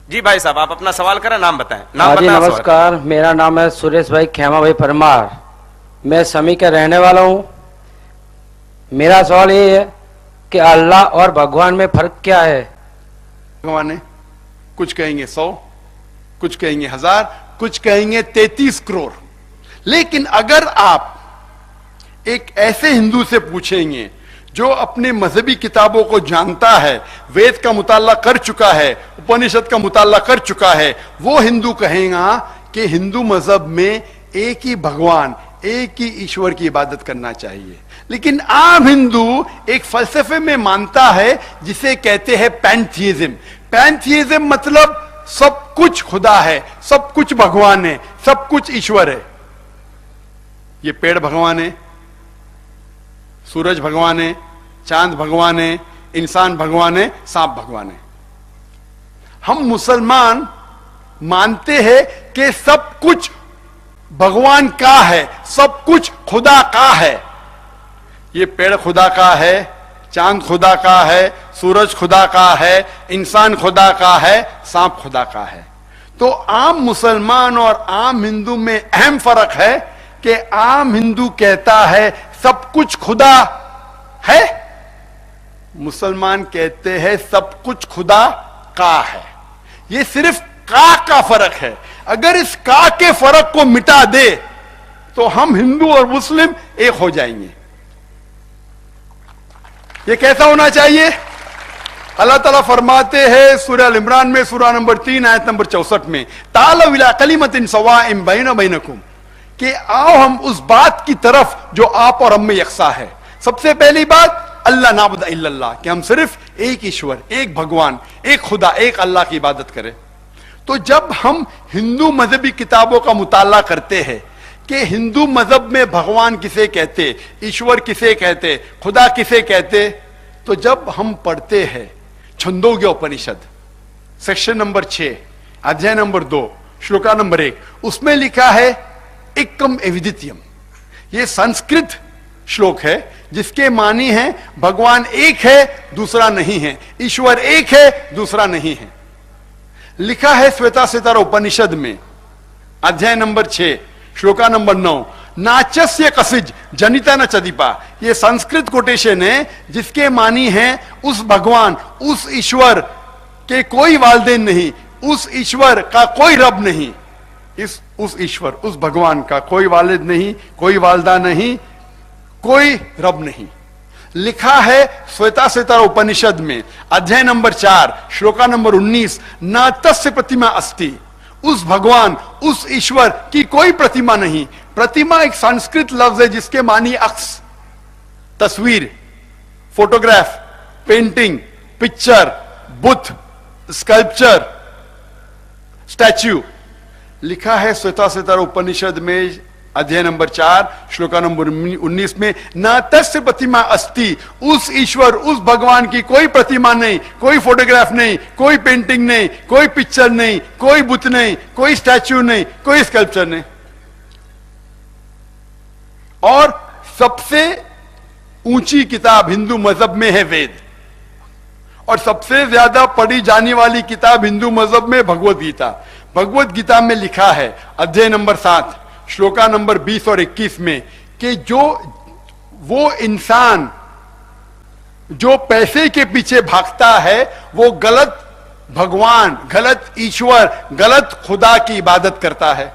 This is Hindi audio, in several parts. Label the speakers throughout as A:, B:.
A: जी भाई साहब, आप अपना सवाल करें, नाम बताएं।
B: हाँ जी, नमस्कार। मेरा नाम है सुरेश भाई खेमा भाई परमार। मैं समी का रहने वाला हूँ। मेरा सवाल ये है कि अल्लाह और भगवान में फर्क क्या है?
C: भगवान है, कुछ कहेंगे 100, कुछ कहेंगे 1000, कुछ कहेंगे 33 करोड़। लेकिन अगर आप एक ऐसे हिंदू से पूछेंगे जो अपने मजहबी किताबों को जानता है, वेद का मुताला कर चुका है, उपनिषद का मुताला कर चुका है, वो हिंदू कहेगा कि हिंदू मजहब में एक ही भगवान, एक ही ईश्वर की इबादत करना चाहिए। लेकिन आम हिंदू एक फलसफे में मानता है जिसे कहते हैं पैंथीइज्म। पैंथीइज्म मतलब सब कुछ खुदा है, सब कुछ भगवान है, सब कुछ ईश्वर है। ये पेड़ भगवान है, सूरज भगवान है, चांद भगवान है, इंसान भगवान है, सांप भगवान है। हम मुसलमान मानते हैं कि सब कुछ भगवान का है, सब कुछ खुदा का है। ये पेड़ खुदा का है, चांद खुदा का है, सूरज खुदा का है, इंसान खुदा का है, सांप खुदा का है। तो आम मुसलमान और आम हिंदू में अहम फर्क है कि आम हिंदू कहता है सब कुछ खुदा है, मुसलमान कहते हैं सब कुछ खुदा का है। ये सिर्फ का फर्क है। अगर इस का के फर्क को मिटा दे तो हम हिंदू और मुस्लिम एक हो जाएंगे। ये कैसा होना चाहिए? अल्लाह ताला फरमाते हैं सूरह अल इमरान में, सूरह नंबर 3 आयत नंबर 64 में, तालू इला कलिमतिन सवाइम बैना बैनकुम, कि आओ हम उस बात की तरफ जो आप और हम में यकसा है। सबसे पहली बात अल्लाह नाबुद इल्लल्लाह, कि हम सिर्फ एक ईश्वर, एक भगवान, एक खुदा, एक अल्लाह की इबादत करें। तो जब हम हिंदू मजहबी किताबों का मुताला करते हैं कि हिंदू मजहब में भगवान किसे कहते, ईश्वर किसे कहते, खुदा किसे कहते, तो जब हम पढ़ते हैं छंदोग्य उपनिषद सेक्शन नंबर 6 अध्याय नंबर 2 श्लोका नंबर 1, उसमें लिखा है एकम एविदित्यम। यह संस्कृत श्लोक है जिसके मानी है भगवान एक है, दूसरा नहीं है, ईश्वर एक है, दूसरा नहीं है। लिखा है श्वेताश्वेतर उपनिषद में अध्याय नंबर 6 श्लोका नंबर 9, नाचस्य कसिज जनिता न चदीपा। यह संस्कृत कोटेशन है जिसके मानी है उस भगवान, उस ईश्वर के कोई वालदेन नहीं, उस ईश्वर का कोई रब नहीं, उस ईश्वर, उस भगवान का कोई वालिद नहीं, कोई वालदा नहीं, कोई रब नहीं। लिखा है श्वेताश्वेतर उपनिषद में अध्याय नंबर 4 श्लोका नंबर 19, न तस्य प्रतिमा अस्ति। उस भगवान, उस ईश्वर की कोई प्रतिमा नहीं। प्रतिमा एक संस्कृत लफ्ज है जिसके मानी अक्स, तस्वीर, फोटोग्राफ, पेंटिंग, पिक्चर, बुत, स्कल्पचर, स्टैच्यू। लिखा है श्वेताश्वेतर उपनिषद में अध्याय नंबर 4 श्लोका नंबर 19 में, न तस्य प्रतिमा अस्ति। उस ईश्वर, उस भगवान की कोई प्रतिमा नहीं, कोई फोटोग्राफ नहीं, कोई पेंटिंग नहीं, कोई पिक्चर नहीं, कोई बुत नहीं, कोई स्टैच्यू नहीं, कोई स्कल्पचर नहीं। और सबसे ऊंची किताब हिंदू मजहब में है वेद, और सबसे ज्यादा पढ़ी जाने वाली किताब हिंदू मजहब में भगवत गीता। भगवत गीता में लिखा है अध्याय नंबर 7 श्लोका नंबर 20 और 21 में कि जो वो इंसान जो पैसे के पीछे भागता है वो गलत भगवान, गलत ईश्वर, गलत खुदा की इबादत करता है।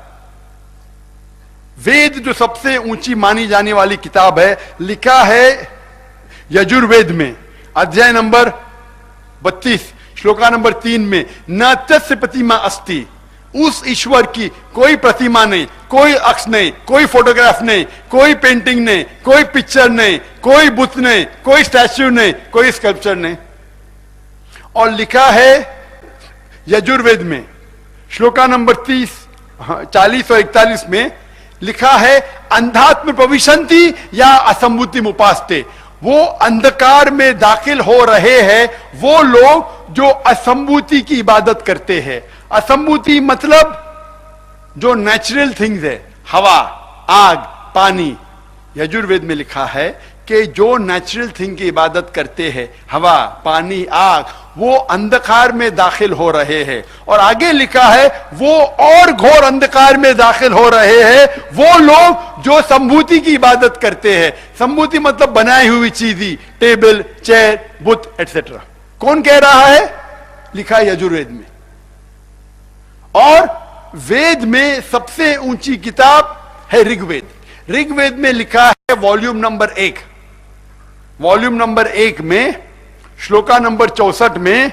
C: वेद जो सबसे ऊंची मानी जाने वाली किताब है, लिखा है यजुर्वेद में अध्याय नंबर 32 श्लोका नंबर 3 में, न तस्य प्रतिमा अस्ति। उस ईश्वर की कोई प्रतिमा नहीं, कोई अक्ष नहीं, कोई फोटोग्राफ नहीं, कोई पेंटिंग नहीं, कोई पिक्चर नहीं, कोई बुत नहीं, कोई स्टैच्यू नहीं, कोई स्कल्पचर नहीं। और लिखा है यजुर्वेद में श्लोका नंबर 40 और 41 में लिखा है, अंधात्म प्रविशंति या असंभूति उपासते। वो अंधकार में दाखिल हो रहे हैं वो लोग जो असंभूति की इबादत करते हैं। असंभूति मतलब जो नेचुरल थिंग्स है, हवा, आग, पानी। यजुर्वेद में लिखा है कि जो नेचुरल थिंग की इबादत करते हैं, हवा, पानी, आग, वो अंधकार में दाखिल हो रहे हैं। और आगे लिखा है वो और घोर अंधकार में दाखिल हो रहे हैं वो लोग जो संभूति की इबादत करते हैं। संभूति मतलब बनाई हुई चीजें, टेबल, चेयर, बुत एटसेट्रा। कौन कह रहा है? लिखा है यजुर्वेद में। और वेद में सबसे ऊंची किताब है ऋग्वेद। ऋग्वेद में लिखा है वॉल्यूम नंबर 1, वॉल्यूम नंबर 1 में श्लोका नंबर 64 में,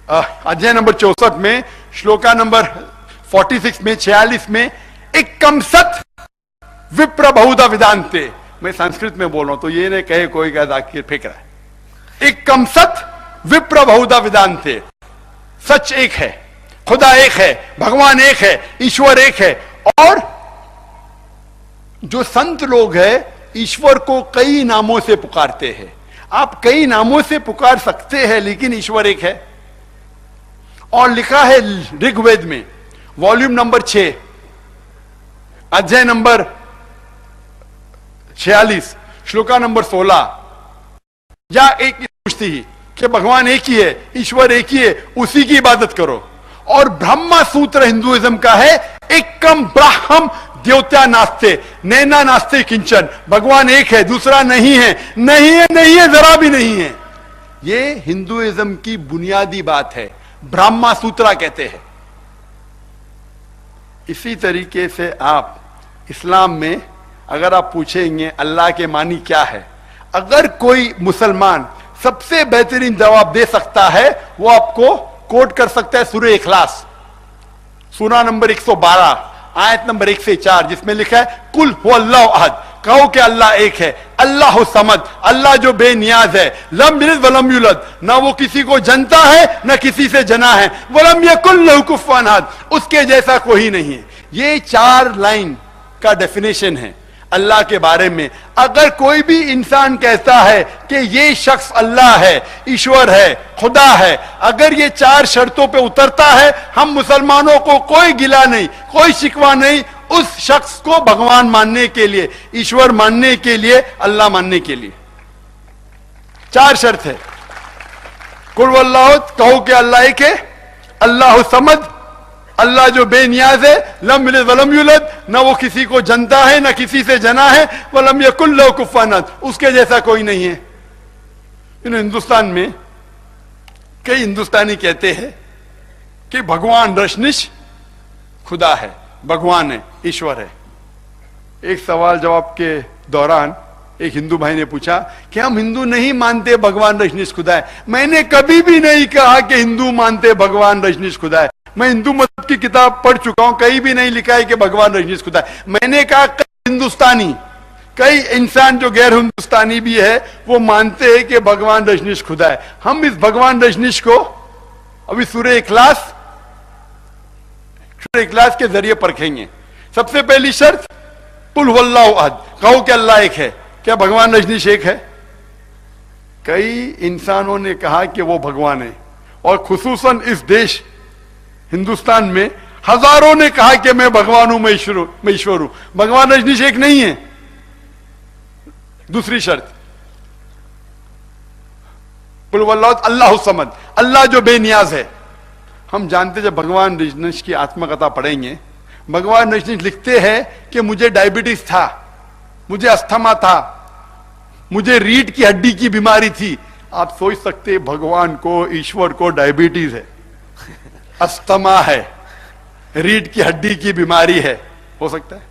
C: अध्याय नंबर 64 में, श्लोका नंबर 46 में, 46 में, एक कम सत विप्र बहुधा विदांते। मैं संस्कृत में बोल रहा हूं तो ये नहीं कहे कोई क्या दाखिल फेंक रहा है। एक कम सत विप्र बहुधा विदांते। सच एक है, खुदा एक है, भगवान एक है, ईश्वर एक है। और जो संत लोग हैं ईश्वर को कई नामों से पुकारते हैं। आप कई नामों से पुकार सकते हैं लेकिन ईश्वर एक है। और लिखा है ऋग्वेद में वॉल्यूम नंबर 6 अध्याय नंबर 46 श्लोका नंबर 16, या एक पूछती ही कि भगवान एक ही है, ईश्वर एक ही है, उसी की इबादत करो। और ब्रह्मा सूत्र हिंदुइज्म का है एकम ब्राह्म देवता नास्ते नैना नास्ते किंचन। भगवान एक है, दूसरा नहीं है, नहीं है, नहीं है, जरा भी नहीं है। ये हिंदुइज्म की बुनियादी बात है, ब्रह्मा सूत्रा कहते हैं। इसी तरीके से आप इस्लाम में अगर आप पूछेंगे अल्लाह के मानी क्या है, अगर कोई मुसलमान सबसे बेहतरीन जवाब दे सकता है वो आपको कोट कर सकता है सूरह इखलास, सूरा नंबर 112 आयत नंबर 1 से 4, जिसमें लिखा है कुल हुवल्लाहु अहद, कहो कि अल्लाह एक है, अल्लाह समद, अल्लाह जो बेनियाज है, लम यलिद वलम यूलद, ना वो किसी को जनता है ना किसी से जना है, वलम यकुल लहू कुफुवन अहद, उसके जैसा कोई नहीं है। ये 4 लाइन का डेफिनेशन है अल्लाह के बारे में। अगर कोई भी इंसान कहता है कि ये शख्स अल्लाह है, ईश्वर है, खुदा है, अगर ये 4 शर्तों पे उतरता है, हम मुसलमानों को कोई गिला नहीं, कोई शिकवा नहीं उस शख्स को भगवान मानने के लिए, ईश्वर मानने के लिए, अल्लाह मानने के लिए। 4 शर्त है। कुल वल्लाहु, कहो कि अल्लाह एक है, अल्लाह समद, अल्लाह जो बेनियाज है, लम यलिद वलम यूलद, ना वो किसी को जनता है ना किसी से जना है, वलम यकुल लहू कुफुवन अहद, उसके जैसा कोई नहीं है। हिंदुस्तान में कई हिंदुस्तानी कहते हैं कि भगवान रजनीश खुदा है, भगवान है, ईश्वर है। एक सवाल जवाब के दौरान एक हिंदू भाई ने पूछा कि हम हिंदू नहीं मानते भगवान रजनीश खुदा है। मैंने कभी भी नहीं कहा कि हिंदू मानते भगवान रजनीश खुदा है। मैं हिंदू मत की किताब पढ़ चुका हूं, कहीं भी नहीं लिखा है कि भगवान रजनीश खुदा है। मैंने कहा कई हिंदुस्तानी, कई इंसान जो गैर हिंदुस्तानी भी है वो मानते हैं कि भगवान रजनीश खुदा है। हम इस भगवान रजनीश को अभी सूरह इखलास के जरिए परखेंगे। सबसे पहली शर्त कुल हुवल्लाहु अहद, कहो कि अल्लाह एक है। क्या भगवान रजनीश एक है? कई इंसानों ने कहा कि वो भगवान है, और खुसूसन इस देश हिंदुस्तान में हजारों ने कहा कि मैं भगवान हूं, मैं ईश्वर हूं। भगवान रजनीश एक नहीं है। दूसरी शर्त कुल हुवल्लाहु अहद, अल्लाह समद, अल्लाह जो बेनियाज है। हम जानते जब भगवान रजनीश की आत्मकथा पढ़ेंगे, भगवान रजनीश लिखते हैं कि मुझे डायबिटीज था, मुझे अस्थमा था, मुझे रीढ़ की हड्डी की बीमारी थी। आप सोच सकते भगवान को, ईश्वर को डायबिटीज है, अस्थमा है, रीढ़ की हड्डी की बीमारी है, हो सकता है?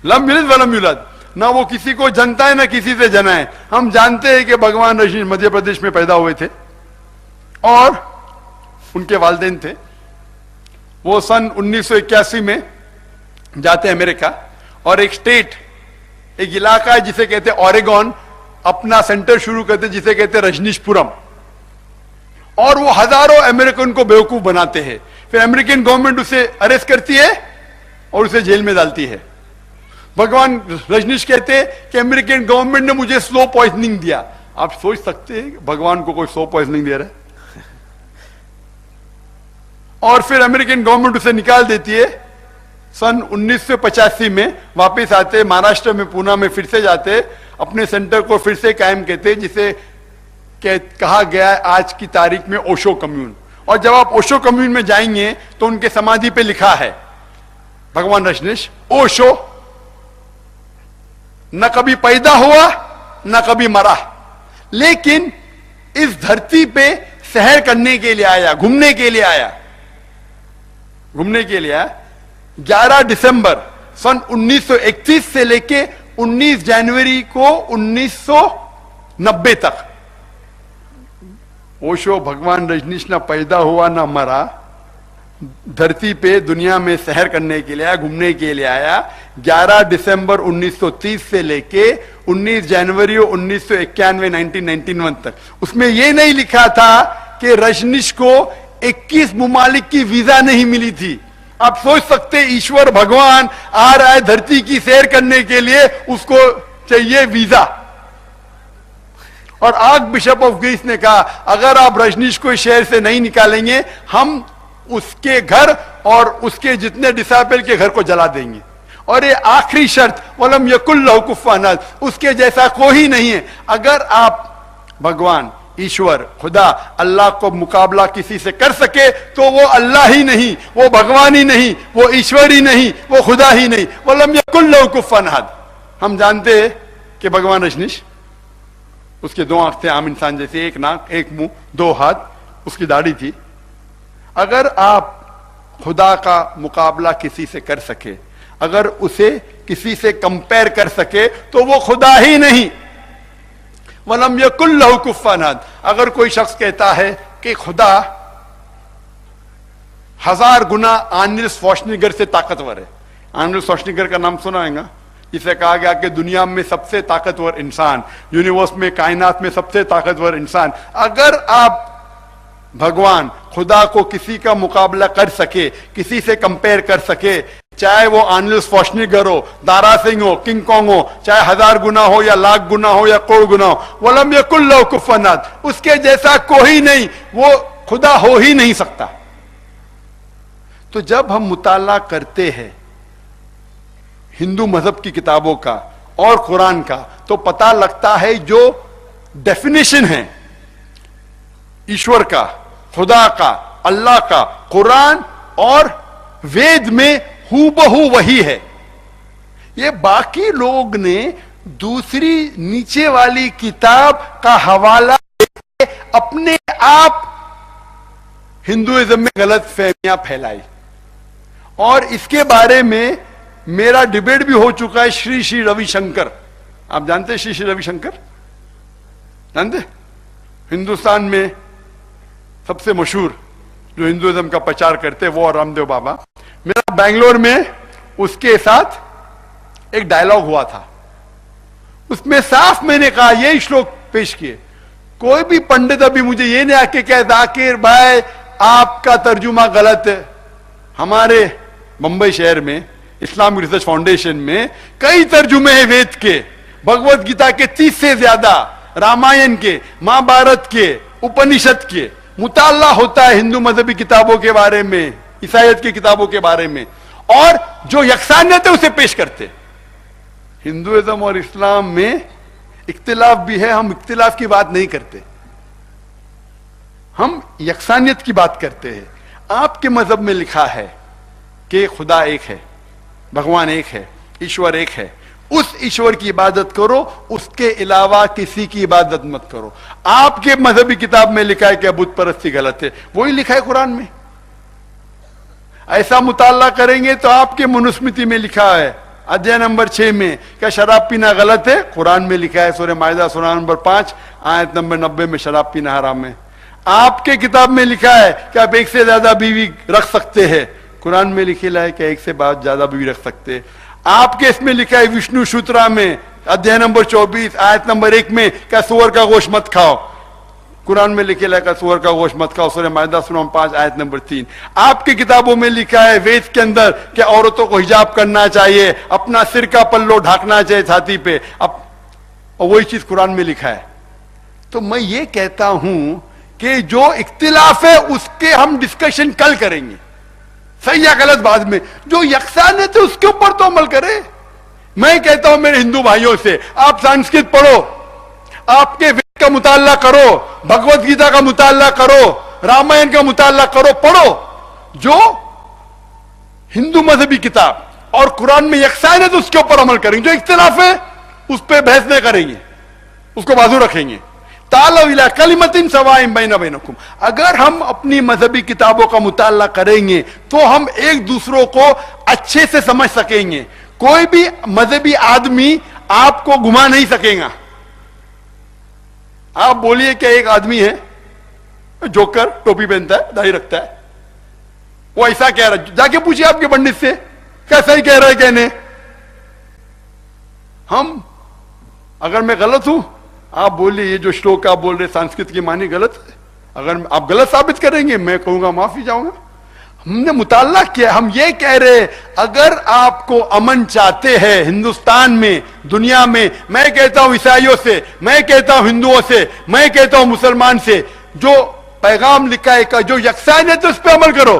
C: लम यलिद वलम यूलद, ना वो किसी को जनता है ना किसी से जना है। हम जानते हैं कि भगवान रजनीश मध्य प्रदेश में पैदा हुए थे और उनके वालिदैन थे। वो सन 1981 में जाते हैं अमेरिका, और एक स्टेट, एक इलाका है जिसे कहते हैं ओरेगॉन, अपना सेंटर शुरू करते जिसे कहते हैं रजनीशपुरम। और वो हजारों अमेरिकन को बेवकूफ बनाते हैं। फिर अमेरिकन गवर्नमेंट उसे अरेस्ट करती है और उसे जेल में डालती है। भगवान रजनीश कहते हैं कि अमेरिकन गवर्नमेंट ने मुझे स्लो पॉइजनिंग दिया। आप सोच सकते हैं भगवान को कोई स्लो पॉइजनिंग दे रहा है? और फिर अमेरिकन गवर्नमेंट उसे निकाल देती है। सन 1985 में वापस आते, महाराष्ट्र में पूना में फिर से जाते, अपने सेंटर को फिर से कायम कहते, जिसे कहा गया है आज की तारीख में ओशो कम्यून। और जब आप ओशो कम्यून में जाएंगे तो उनके समाधि पे लिखा है, भगवान रजनीश, ओशो न कभी पैदा हुआ न कभी मरा, लेकिन इस धरती पे सैर करने के लिए आया, घूमने के लिए आया, घूमने के लिए आया। 11 दिसंबर सन 1931 से लेके 19 जनवरी को 1990 तक ओशो, भगवान रजनीश, न पैदा हुआ न मरा, धरती पे दुनिया में सैर करने के लिए आया, घूमने के लिए आया। 11 दिसंबर 1930 से लेके 19 जनवरी 1991 1991 तक। उसमें यह नहीं लिखा था कि रजनीश को 21 मुमालिक की वीजा नहीं मिली थी। आप सोच सकते ईश्वर भगवान आ रहा है धरती की सैर करने के लिए, उसको चाहिए वीजा। और आर्क बिशप ऑफ ग्रीस ने कहा अगर आप रजनीश को इस शहर से नहीं निकालेंगे, हम उसके घर और उसके जितने डिसाइपल के घर को जला देंगे। और ये आखिरी शर्त, वलम यकुल लहु कुफुवन अहद, उसके जैसा कोई नहीं है। अगर आप भगवान, ईश्वर, खुदा, अल्लाह को मुकाबला किसी से कर सके तो वो अल्लाह ही नहीं, वो भगवान ही नहीं, वो ईश्वर ही नहीं, वो खुदा ही नहीं। वलम यकुल लहु कुफुवन अहद। हम जानते हैं कि भगवान रजनीश, उसके 2 आंख थे आम इंसान जैसे, 1 नाक, 1 मुंह, 2 हाथ, उसकी दाढ़ी थी। अगर आप खुदा का मुकाबला किसी से कर सके, अगर उसे किसी से कंपेयर कर सके तो वो खुदा ही नहीं। वलम यकुल लहु कुफुवन अहद। अगर कोई शख्स कहता है कि खुदा 1000 गुना आर्नल्ड श्वार्ज़नेगर से ताकतवर है, आर्नल्ड श्वार्ज़नेगर का नाम सुना है? इसे कहा गया कि दुनिया में सबसे ताकतवर इंसान, यूनिवर्स में, कायनात में सबसे ताकतवर इंसान। अगर आप भगवान खुदा को किसी का मुकाबला कर सके, किसी से कंपेयर कर सके, चाहे वो आर्नल्ड श्वार्ज़नेगर हो, दारा सिंह हो, किंग कॉन्ग हो, चाहे 1000 गुना हो या लाख गुना हो या करोड़ गुना हो, वलम यकुल लहु कुफुवन अहद, उसके जैसा कोई नहीं, वो खुदा हो ही नहीं सकता। तो जब हम मुताला करते हैं हिंदू मजहब की किताबों का और कुरान का, तो पता लगता है जो डेफिनेशन है ईश्वर का, खुदा का, अल्लाह का, कुरान और वेद में हूबहू वही है। ये बाकी लोग ने दूसरी नीचे वाली किताब का हवाला अपने आप हिंदुइज्म में गलत फहमियां फैलाई। और इसके बारे में मेरा डिबेट भी हो चुका है श्री श्री रविशंकर। आप जानते हैं श्री श्री रविशंकर? जानते? हिंदुस्तान में सबसे मशहूर जो हिंदुइज्म का प्रचार करते हैं वो और रामदेव बाबा। मेरा बेंगलोर में उसके साथ एक डायलॉग हुआ था, उसमें साफ मैंने कहा, यही श्लोक पेश किए। कोई भी पंडित अभी मुझे ये नहीं आके कहे जाकिर भाई आपका तर्जुमा गलत है। हमारे मुंबई शहर में इस्लामिक रिसर्च फाउंडेशन में कई तर्जुमे हैं वेद के, भगवत गीता के 30 से ज्यादा, रामायण के, महाभारत के, उपनिषद के। मुताला होता है हिंदू मजहबी किताबों के बारे में, ईसाईयत की किताबों के बारे में, और जो यकसानियत है उसे पेश करते। हिंदुइज्म और इस्लाम में इख्तिलाफ भी है, हम इख्तिलाफ की बात नहीं करते, हम यकसानियत की बात करते हैं। आपके मजहब में लिखा है कि खुदा एक है, भगवान एक है, ईश्वर एक है, उस ईश्वर की इबादत करो, उसके अलावा किसी की इबादत मत करो। आपके मजहबी किताब में लिखा है कि बुत परस्ती गलत है, वही लिखा है कुरान में। ऐसा मुताला करेंगे तो आपके मनुस्मृति में लिखा है अध्याय नंबर 6 में क्या शराब पीना गलत है, कुरान में लिखा है सूरह माइदा सूरह नंबर 5 आयत नंबर 90 में शराब पीना हराम है। आपके किताब में लिखा है कि आप 1 से ज्यादा बीवी रख सकते हैं, कुरान में लिखा है कि 1 से ज्यादा बीवी रख सकते हैं। आपके इसमें लिखा है विष्णु सूत्रा में अध्याय नंबर 24 आयत नंबर 1 में क्या सुअर का गोश्त मत खाओ, कुरान में लिखा है सुअर का गोश्त मत खाओ, सूरह माइदा सूरह 5 आयत नंबर 3। आपकी किताबों में लिखा है वेद के अंदर कि औरतों को हिजाब करना चाहिए, अपना सिर का पल्लो ढाकना चाहिए छाती पे, अब वही चीज कुरान में लिखा है। तो मैं ये कहता हूं कि जो इख्तिलाफ है उसके हम डिस्कशन कल करेंगे, सही या गलत बाद में। जो यकसानियत है उसके ऊपर तो अमल करें। मैं कहता हूं मेरे हिंदू भाइयों से, आप संस्कृत पढ़ो, आपके वेद का मुताला करो, भगवत गीता का मुताला करो, रामायण का मुताला करो, पढ़ो। जो हिंदू मजहबी किताब और कुरान में यकसान है तो उसके ऊपर अमल करेंगे, जो इख्तिलाफ है उस पर बहस नहीं करेंगे, उसको बाजू रखेंगे। तालौ इला कलिमतिन सवाइन बैना बैनकुम। अगर हम अपनी मजहबी किताबों का मुताला करेंगे तो हम एक दूसरों को अच्छे से समझ सकेंगे। कोई भी मजहबी आदमी आपको घुमा नहीं सकेगा। आप बोलिए क्या एक आदमी है जोकर, टोपी पहनता है, दाढ़ी रखता है, वो ऐसा कह रहा है, जाके पूछिए आपके पंडित से कैसा ही कह रहा है कहने। हम अगर मैं गलत हूं, आप बोलिए ये जो श्लोक आप बोल रहे संस्कृत की मानी गलत है, अगर आप गलत साबित करेंगे मैं कहूंगा माफी जाऊंगा। हमने मुताला किया, हम ये कह रहे अगर आपको अमन चाहते हैं हिंदुस्तान में, दुनिया में, मैं कहता हूं ईसाइयों से, मैं कहता हूं हिंदुओं से, मैं कहता हूं मुसलमान से, जो पैगाम लिखा है का जो यकसान है तो उस पर अमल करो,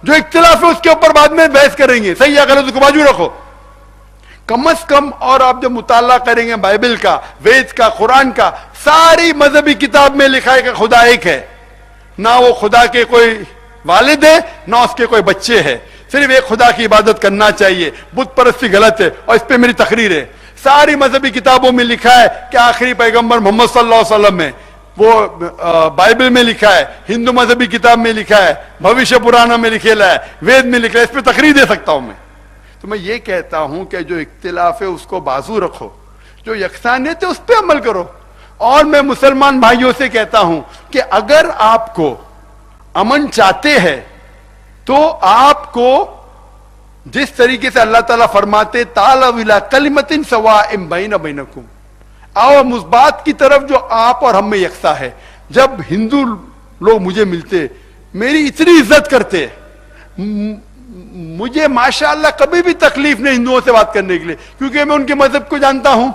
C: जो इख्तिलाफ है उसके ऊपर बाद में बहस करेंगे, सही या गलत उसको बाजू रखो कम से कम। और आप जब मुताला करेंगे बाइबल का, वेद का, कुरान का, सारी मजहबी किताब में लिखा है कि खुदा एक है, ना वो खुदा के कोई वालिद है ना उसके कोई बच्चे हैं, सिर्फ एक खुदा की इबादत करना चाहिए, बुत परस्ती गलत है। और इस पे मेरी तकरीर है, सारी मजहबी किताबों में लिखा है कि आखिरी पैगंबर मोहम्मद सल्लल्लाहु अलैहि वसल्लम है, वो बाइबल में लिखा है, हिंदू मजहबी किताब में लिखा है, भविष्य पुराना में लिखेला है, वेद में लिखा है, इस पे तकरीर दे सकता हूं मैं। तो मैं ये कहता हूं कि जो इख्तिलाफ है उसको बाजू रखो, जो यकसानियत है उस पर अमल करो। और मैं मुसलमान भाइयों से कहता हूं कि अगर आपको अमन चाहते हैं तो आपको जिस तरीके से अल्लाह ताला फरमाते तालौ इला कलिमतिन सवाइन बैना बैनकुम, आओ हम उस बात की तरफ जो आप और हम में यकसा है। जब हिंदू लोग मुझे मिलते, मेरी इतनी इज्जत करते, मुझे माशाअल्लाह कभी भी तकलीफ नहीं हिंदुओं से बात करने के लिए, क्योंकि मैं उनके मजहब को जानता हूं।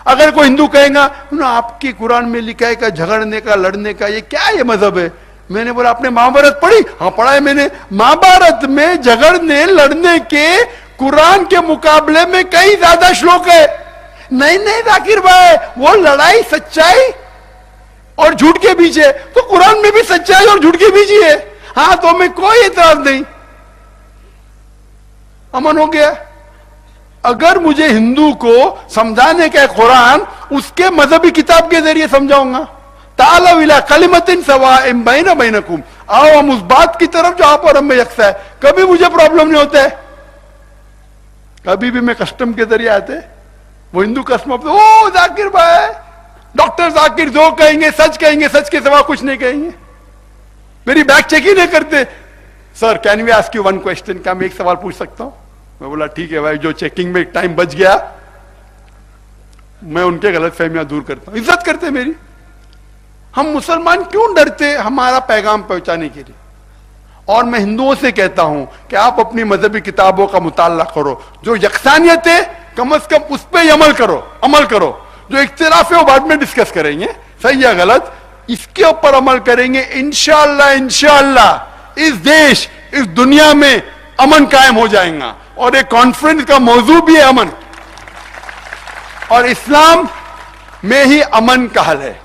C: अगर कोई हिंदू कहेगा ना आपके कुरान में लिखा है का झगड़ने का, लड़ने का, ये क्या ये मजहब है? मैंने बोला आपने महाभारत पढ़ी? हाँ पढ़ा है मैंने। महाभारत में झगड़ने लड़ने के कुरान के मुकाबले में कई ज्यादा श्लोक है। नहीं नहीं जाकिर भाई, वो लड़ाई सच्चाई और झूठ के बीच है, तो कुरान में भी सच्चाई और झूठ के बीच ही है। हाँ तो मैं कोई एतराज नहीं, अमन हो गया। अगर मुझे हिंदू को समझाने का कुरान उसके मजहबी किताब के जरिए समझाऊंगा, तालौ इला कलिमतिन सवाइन बैना बैनकुम, आओ हम उस बात की तरफ जो आप और हम में यकसा है, कभी मुझे प्रॉब्लम नहीं होता है। कभी भी मैं कस्टम के जरिए आते, वो हिंदू कस्टम, ओ जाकिर भाई, डॉक्टर जाकिर जो कहेंगे सच कहेंगे, सच के सिवा कुछ नहीं कहेंगे। मेरी बैग चेक ही नहीं करते। Sir can we ask you one question, क्या मैं एक सवाल पूछ सकता हूं? मैं बोला ठीक है भाई, जो चेकिंग में टाइम बच गया मैं उनके गलत फहमियां दूर करता हूं, इज्जत करते मेरी। हम मुसलमान क्यों डरते हमारा पैगाम पहुंचाने के लिए? और मैं हिंदुओं से कहता हूं कि आप अपनी मजहबी किताबों का मुताला करो, जो यकसानियत है कम से कम उस पर अमल करो। जो इख्तिलाफ है वो बाद में डिस्कस करेंगे, सही या गलत, इसके ऊपर अमल करेंगे। इंशाअल्लाह इस देश, इस दुनिया में अमन कायम हो जाएगा। और एक कॉन्फ्रेंस का मौजू भी है अमन, और इस्लाम में ही अमन का हल है।